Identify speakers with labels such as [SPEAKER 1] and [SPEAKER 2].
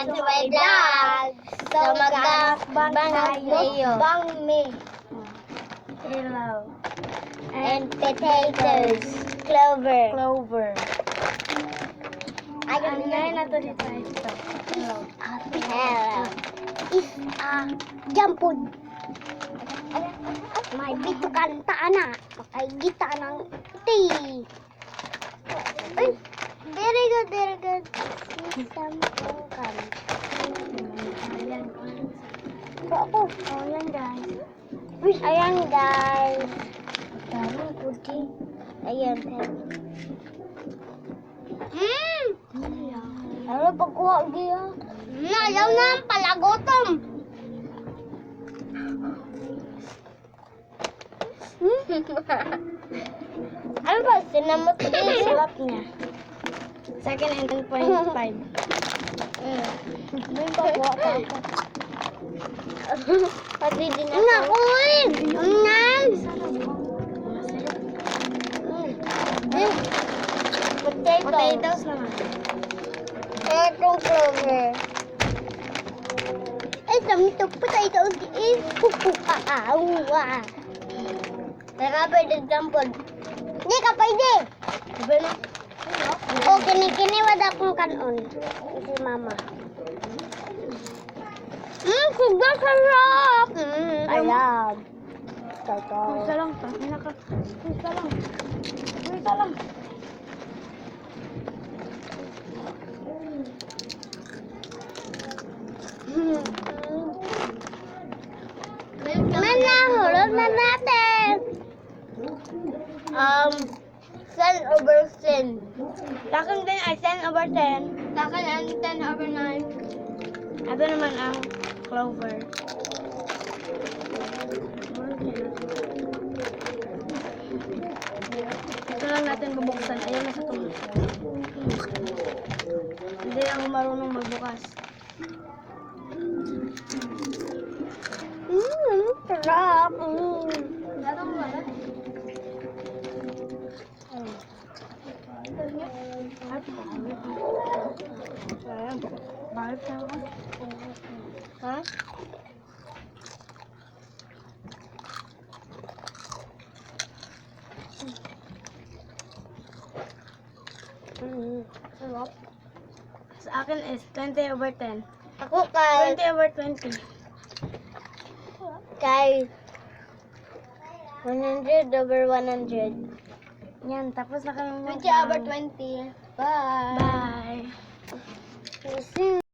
[SPEAKER 1] welcome to my vlog. So, magkakbang tayo.
[SPEAKER 2] Hello.
[SPEAKER 1] And potatoes. Clover.
[SPEAKER 2] Clover.
[SPEAKER 1] Ay,
[SPEAKER 2] Ang ngayon na to dito. Hello.
[SPEAKER 1] Hello. Is jump food. May bito kanta na. Makagita ng tea. Ay, very good, very good. Isang kan.
[SPEAKER 2] Ayan.
[SPEAKER 1] Ako.
[SPEAKER 2] Ayan guys.
[SPEAKER 1] Ayan, guys.
[SPEAKER 2] Daming puti.
[SPEAKER 1] Ayan. Ano pagkuha diya? Ayaw na ang palagotom. Ano ba? Sinamot din.
[SPEAKER 2] Sarap niya. Second and 10.5.
[SPEAKER 1] May pagkuha pa ako. Pati din ako. Nakuin!
[SPEAKER 2] Potatoes naman.
[SPEAKER 1] Etong clover. Ay, dami ito potatoes is kukuha. Teka, pwede jampon. Hindi ka pwede.
[SPEAKER 2] Diba na?
[SPEAKER 1] O, kini-kiniwad akong kanon. Si mama. Kuda sarap. Alam.
[SPEAKER 2] Isa lang to. Isa lang. Isa lang.
[SPEAKER 1] Manahulog na natin. 10 over 10.
[SPEAKER 2] Takan din ay 10 over 10.
[SPEAKER 1] Takan ang 10 over 9.
[SPEAKER 2] Ito naman ang clover. Ito lang natin bubuksan. Ayan na sa tulo. Hindi ako marunong magbukas.
[SPEAKER 1] Sarap.
[SPEAKER 2] Datang ba? Ayan. Balik na ako.
[SPEAKER 1] Ha?
[SPEAKER 2] Sarap. Sa akin is 20 over 10.
[SPEAKER 1] Ako kay
[SPEAKER 2] 20 over 20.
[SPEAKER 1] 100 over 100.
[SPEAKER 2] Yan, tapos na kami
[SPEAKER 1] 20 over 20. Bye.
[SPEAKER 2] Bye.
[SPEAKER 1] Bye.